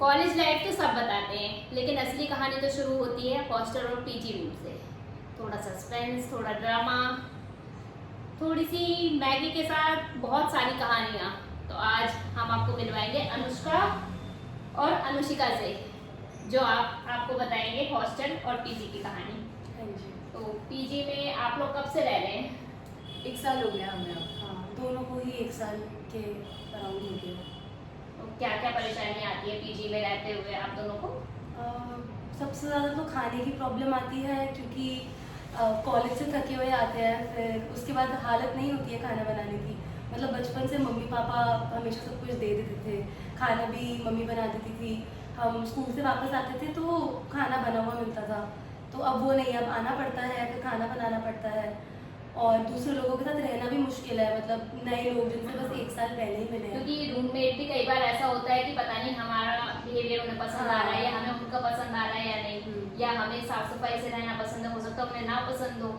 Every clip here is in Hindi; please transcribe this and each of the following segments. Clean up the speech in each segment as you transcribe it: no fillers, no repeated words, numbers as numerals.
कॉलेज लाइफ तो सब बताते हैं, लेकिन असली कहानी तो शुरू होती है हॉस्टल और पीजी रूम से। थोड़ा सस्पेंस, थोड़ा ड्रामा, थोड़ी सी मैगी के साथ बहुत सारी कहानियाँ। तो आज हम आपको मिलवाएंगे अनुष्का और अनुशिका से, जो आपको बताएंगे हॉस्टल और पीजी की कहानी। हाँ जी। तो पीजी में आप लोग कब से रह रहे हैं? 1 साल हो गया हमें अब। हाँ, दोनों को ही 1 साल के अराउंड हो गया। तो क्या क्या परेशानी आती है पीजी में रहते हुए आप दोनों को? सबसे ज़्यादा तो खाने की प्रॉब्लम आती है, क्योंकि कॉलेज से थके हुए आते हैं, फिर उसके बाद हालत नहीं होती है खाना बनाने की। मतलब बचपन से मम्मी पापा हमेशा सब कुछ दे देते थे, खाना भी मम्मी बना देती थी। हम स्कूल से वापस आते थे तो खाना बना हुआ मिलता था, तो अब वो नहीं, अब आना पड़ता है, फिर खाना बनाना पड़ता है। और दूसरे लोगों के साथ रहना भी मुश्किल है, मतलब नए लोग जिनसे बस 1 साल पहले ही मिले हैं। क्योंकि रूममेट भी कई बार ऐसा होता है कि पता नहीं हमारा बिहेवियर उन्हें पसंद आ रहा है या हमें उनका पसंद आ रहा है या नहीं, या हमें साफ सफाई से रहना पसंद है, हो सकता है उन्हें ना पसंद हो।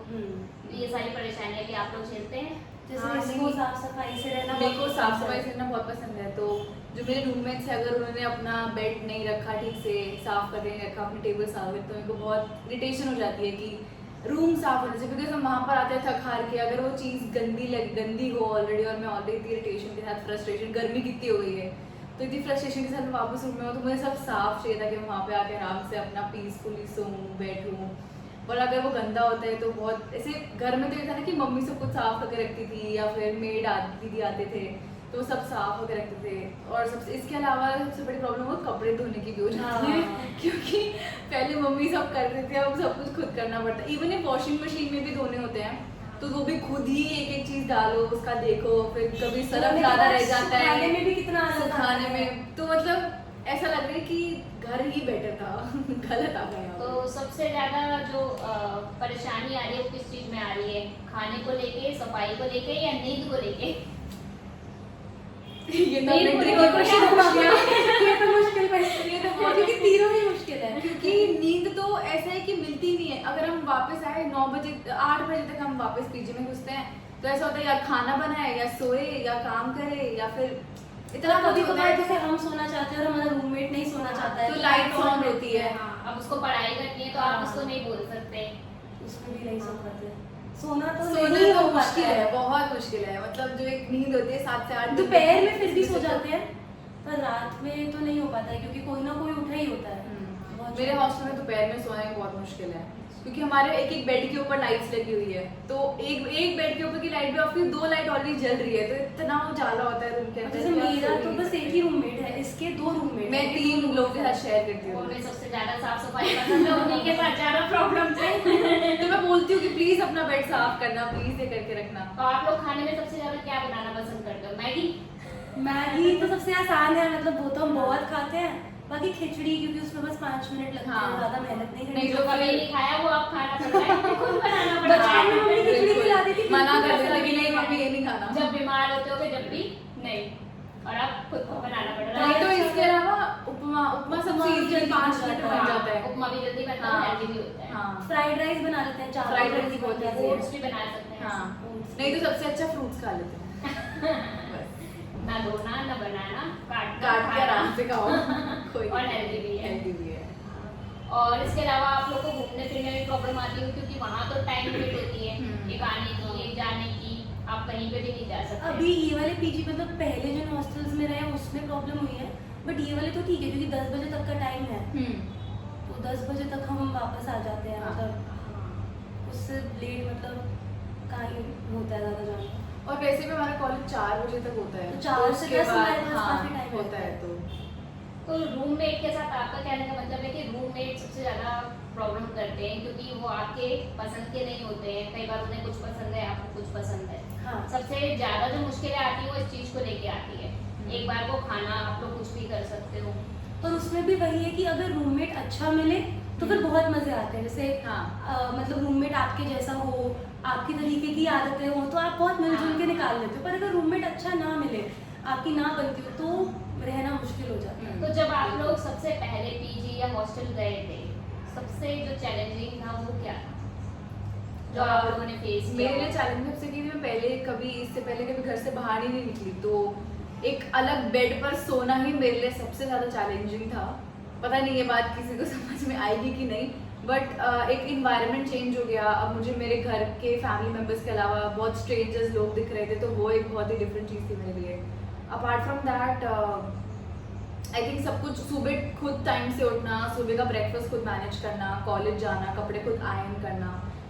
तो ये सारी परेशानियां भी आप लोग झेलते हैं। जैसे इसको साफ सफाई से रहना, मेरे को साफ सफाई से रहना बहुत पसंद है। तो जो मेरे रूममेट्स है, अगर उन्होंने अपना बेड नहीं रखा ठीक से, साफ करके नहीं रखा, अपनी टेबल साफ है, तो मेरे को बहुत इरिटेशन हो जाती है कि रूम साफ होने से। बिकॉज हम वहाँ पर आते हैं थक हार के, अगर वो चीज़ गंदी हो ऑलरेडी, और मैं ऑलरेडी इरिटेशन के साथ फ्रस्ट्रेशन, गर्मी कितनी हो गई है, तो इतनी फ्रस्ट्रेशन के साथ मैं वापस रूम में हूँ, तो मुझे सब साफ चाहिए था कि मैं वहाँ पे आके आराम से अपना पीसफुली सोऊं, बैठूं। और अगर वो गंदा होता है तो बहुत ऐसे, घर में तो ये था ना कि मम्मी सब कुछ साफ करके रखती थी, या फिर मेड दीदी आते थे तो वो सब साफ होकर रखते थे। और सबसे इसके अलावा सबसे बड़ी प्रॉब्लम वो कपड़े धोने की भी हो जाती है, क्योंकि पहले मम्मी सब करते थे, अब सब कुछ खुद करना पड़ता है। इवन वॉशिंग मशीन में भी धोने होते हैं, तो वो भी खुद ही एक एक चीज डालो, उसका देखो, फिर कभी सरफ ज़्यादा रह जाता है, खाने में भी कितना खाने में, तो मतलब ऐसा लग रहा है कि घर ही बेटर था। गलत आ गया। तो सबसे ज्यादा जो परेशानी आ रही है वो किस चीज में आ रही है? खाने को लेके, सफाई को लेके, या नींद को लेके? ये तो नींद को ट्रिकी क्वेश्चन पूछ लिया। ये तो मुश्किल क्वेश्चन है, क्योंकि तीनों ही मुश्किल है। क्योंकि नींद तो ऐसा है कि मिलती नहीं है। अगर हम वापस आए 9 बजे 8 बजे तक हम वापस पीजी में घुसते हैं, तो ऐसा होता है या खाना बनाए, या सोए, या काम करे, या फिर इतना कभी होता कभार है। जैसे हम सोना चाहते हैं और हमारा रूममेट नहीं सोना चाहता है, तो लाइट ऑन होती है। हाँ, अब उसको पढ़ाई करनी है तो आप उसको नहीं बोल सकते। उसमें भी नहीं सो पाते। सोना तो सोना नहीं तो हो मुश्किल पाता है, बहुत मुश्किल है। मतलब जो एक नींद होती है 7 से 8 दोपहर में फिर भी सो जाते हैं, पर रात में तो नहीं हो पाता है, क्योंकि कोई ना कोई उठा ही होता है। मेरे हॉस्टल में दोपहर में सोना बहुत मुश्किल है, क्योंकि हमारे एक एक बेड के ऊपर लाइट्स लगी हुई है, तो एक बेड के ऊपर की लाइट भी ऑफ की, 2 लाइट ऑलरेडी जल रही है, तो इतना उजाला होता है रूम के अंदर। जैसे मेरा तो बस एक ही रूममेट है, इसके 2 रूममेट, मैं 3 लोगों के साथ शेयर करती हूँ। उनमें सबसे ज्यादा साफ सफाई पसंद है, उन्हीं के साथ ज्यादा प्रॉब्लम है। तो मैं बोलती हूँ कि प्लीज अपना बेड साफ करना, प्लीज ये करके रखना। तो आप लोग खाने में सबसे ज्यादा क्या बनाना पसंद करते हो? मैगी? मैगी तो सबसे आसान है, मतलब वो तो हम बहुत खाते हैं। बाकी खिचड़ी, क्योंकि उसमें बस 5 मिनट लगते हैं, ज्यादा मेहनत नहीं करनी। जो कभी नहीं खाया वो आप खाना पड़ता है, खुद बनाना पड़ता बचपन में मम्मी है। खिचड़ी खिला देती थी, मना कर देता कि नहीं मम्मी ये नहीं खाना। जब बीमार होते हो जब भी नहीं, और आप खुद को बनाना पड़ रहा नहीं है। तो इसके अलावा उपमा सबसे इजी 5 मिनट में बन जाता है। उपमा भी जल्दी बनता है, हेल्दी भी होता है। हाँ, फ्राइड राइस बना लेते हैं, चावल फ्राइड राइस जल्दी बहुत बन जाते easy है। हैं। ओट्स भी बना सकते हैं। हाँ, नहीं तो सबसे अच्छा फ्रूट्स खा लेते हैं। ना धोना ना बनाना, काट के आराम से खाओ। कोई और हेल्दी भी है। हेल्दी भी है। और इसके अलावा आप लोग को घूमने फिरने में प्रॉब्लम आती है, क्योंकि वहाँ तो टाइम लिमिट होती है, एक आने की, एक जाने की, आप कहीं पे भी नहीं जा सकते। अभी ये वाले पीजी, मतलब पहले जो हॉस्टल्स में रहे उसमें प्रॉब्लम हुई है, बट ये वाले तो ठीक है, क्योंकि 10 बजे तक का टाइम है, तो 10 बजे तक हम वापस आ जाते हैं। मतलब उससे लेट मतलब कहाँ ही होता है ज़्यादा जाना। और वैसे भी हमारा कॉलेज 4 बजे तक होता है, तो 4 से उसके 10 बाद हमारे पास काफी टाइम होता है। तो रूममेट के साथ आपका कहने का मतलब है कि रूममेट सबसे ज़्यादा प्रॉब्लम करते हैं, क्योंकि वो आपके पसंद के नहीं होते हैं। कई बार उन्हें कुछ पसंद है, आपको कुछ पसंद है। हाँ, सबसे ज़्यादा जो मुश्किलें आती है वो इस चीज़ को लेके आती है। एक बार वो खाना आप लोग कुछ भी कर सकते हो, पर उसमें भी वही है कि अगर रूममेट अच्छा मिले तो फिर बहुत मजे आते हैं। जैसे मतलब रूममेट आपके जैसा हो, आपकी तरीके की आदतें हो, तो आप बहुत मिलजुल के निकाल लेते हो। पर अगर रूममेट अच्छा ना मिले, आपकी ना बनती हो, तो रहना मुश्किल हो जाता है। तो जब आप लोग सबसे पहले पीजी या हॉस्टल गए थे, सबसे जो चैलेंजिंग था वो क्या था जो आप लोगों ने फेस किया? मेरे लिए चैलेंज सबसे कि मैं पहले कभी इससे पहले कभी घर से बाहर ही नहीं निकली, तो एक अलग बेड पर सोना ही मेरे लिए सबसे ज़्यादा चैलेंजिंग था। पता नहीं ये बात किसी को समझ में आएगी कि नहीं, बट एक इन्वायरमेंट चेंज हो गया। अब मुझे मेरे घर के फैमिली मेम्बर्स के अलावा बहुत स्ट्रेंजर्स लोग दिख रहे थे, तो वो एक बहुत ही डिफरेंट चीज़ थी मेरे लिए। Apart from that I think सब कुछ, सुबह खुद टाइम से उठना, सुबह का ब्रेकफास्ट खुद मैनेज करना, कॉलेज जाना, कपड़े खुद आयरन करना,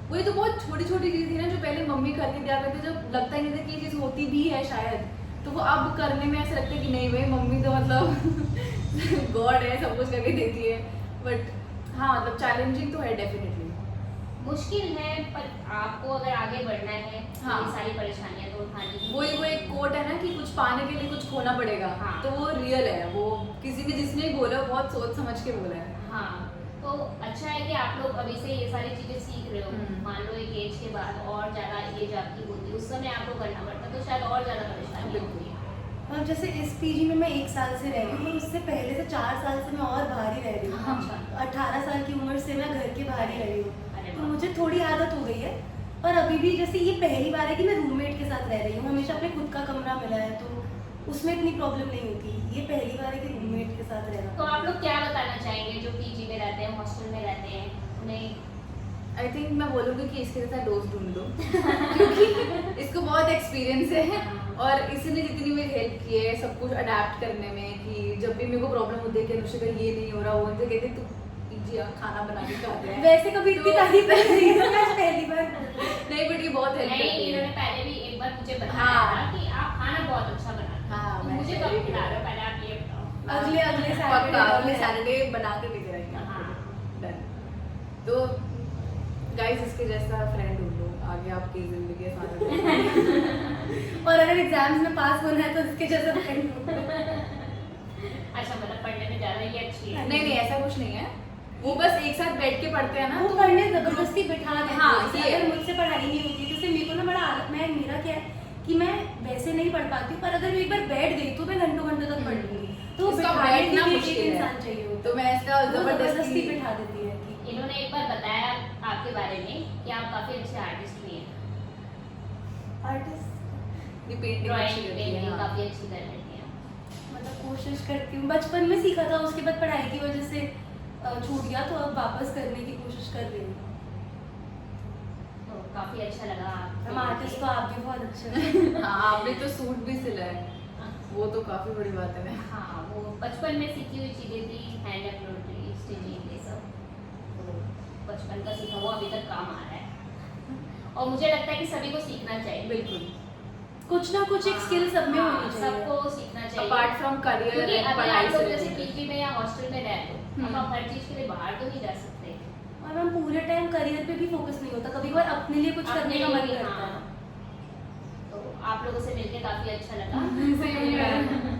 वही तो बहुत छोटी छोटी चीज़ थी ना जो पहले मम्मी करके दिया करते, जब लगता ही नहीं था कि ये चीज़ होती भी है शायद, तो वो अब करने में ऐसा लगता है कि नहीं भाई मम्मी तो मतलब गॉड है, सब कुछ करके देती है। बट हाँ मतलब चैलेंजिंग तो है डेफिनेटली। मुश्किल है, पर आपको अगर आगे बढ़ना है हाँ। ये सारी परेशानियां तो उठानी वही वो एक कोट है ना कि कुछ पाने के लिए कुछ खोना पड़ेगा। हाँ। तो वो रियल है, वो किसी भी जिसने बोला बहुत सोच समझ के बोला है। हाँ, तो अच्छा है कि आप लोग अभी से ये सारी चीजें सीख रहे हो। मान लो एक एज के बाद और ज्यादा एज आपकी होती, उस समय आपको करना पड़ता तो शायद और ज्यादा परेशानी होती है। और जैसे इस पीजी में मैं 1 साल से रह रही हूँ, उससे पहले से 4 साल से मैं और बाहर ही रह रही हूँ। अच्छा। 18 साल की उम्र से मैं घर के बाहर ही रह रही हूँ, अरे तो वाह। मुझे थोड़ी आदत हो गई है। पर अभी भी जैसे ये पहली बार है कि मैं रूममेट के साथ रह रही हूँ, हमेशा अपने खुद का कमरा मिला है तो उसमें इतनी प्रॉब्लम नहीं होती। ये पहली बार है कि रूममेट के साथ रहना। तो आप लोग क्या बताना चाहेंगे जो पीजी में रहते हैं, हॉस्टल में रहते हैं, उन्हें? आई थिंक मैं बोलूँगी कि इसके साथ दोस्त ढूंढ दो क्योंकि इसको बहुत एक्सपीरियंस है और इसने जितनी मेरी हेल्प की है सब कुछ अडेप्ट करने में, कि जब भी मेरे को प्रॉब्लम होती है कि अनुष्का ये नहीं हो रहा, वो उनसे कहते तू पीजी खाना बना के खाते हैं। वैसे कभी इतनी तो- तारीफ नहीं की है, मैं पहली बार। नहीं बट ये बहुत हेल्प नहीं, करती है। इन्होंने पहले भी एक बार मुझे बताया हाँ। था कि आप खाना बहुत अच्छा बनाते हो। हाँ, तो मैं मुझे पहले कब भी खिला रहे हो, पहले आप ये बताओ। अगले पक्का Saturday अगले है। सैटरडे बना के लेकर आएंगे हाँ। आपको। डन। तो गाइस इसके जैसा फ्रेंड ढूंढो, आगे आपकी जिंदगी आसान हो जाएगी। और अगर एग्जाम्स में पास होना है तो इसके जैसा फ्रेंड ढूंढो। अच्छा, मतलब पढ़ने में ज्यादा ये अच्छी है। नहीं नहीं ऐसा कुछ नहीं है, वो बस एक साथ बैठ के पढ़ते हैं ना वो तो पढ़ने जबरदस्ती बिठा देते हाँ, हैं। ये अगर है। मुझसे पढ़ाई नहीं होती तो मेरे को ना बड़ा आदत में मेरा क्या है कि मैं वैसे नहीं पढ़ पाती हूँ, पर अगर मैं एक बार बैठ गई तो मैं घंटों घंटों तक पढ़ लूंगी। तो वो इसका बिठाने के बैठना लिए मुश्किल एक है। इंसान चाहिए होता तो मैं इसका है। वो जबरदस्ती जबरदस्ती बिठा देती है कि इन्होंने एक बार बताया आपके बारे में कि आप काफी अच्छे आर्टिस्ट भी हैं, आर्टिस्ट ये पेंटिंग ड्राइंग अच्छी करती है। पेंटिंग हाँ। काफी अच्छी कर लेती हैं। मतलब कोशिश करती हूँ, बचपन में सीखा था, उसके बाद पढ़ाई की वजह से छूट गया, तो अब वापस करने की कोशिश कर रही हूँ। तो काफी अच्छा लगा हम आर्टिस्ट तो आप भी बहुत अच्छे हैं। हाँ आपने तो सूट भी सिला है, वो तो काफी बड़ी बात है। हाँ, वो बचपन में सीखी हुई चीजें थी, हैंड एम्ब्रॉयडरी, स्टिचिंग, ये सब तो बचपन का सीखा वो अभी तक काम आ रहा है और मुझे लगता है कि सभी को सीखना चाहिए। बिल्कुल, कुछ ना कुछ एक स्किल सब में हाँ, होनी चाहिए। सबको सीखना चाहिए। अपार्ट फ्रॉम करियर क्योंकि एंड अभी पढ़ाई आप लोग से जैसे related। पीजी में या हॉस्टल में रहते हो, अब आप हर चीज के लिए बाहर तो नहीं जा सकते। और हम पूरे टाइम करियर पे भी फोकस नहीं होता, कभी कभार अपने लिए कुछ अपने करने का लिए मन भी, करता हाँ। है। तो आप लोगों से मिलके काफी अच्छा लगा। Same here।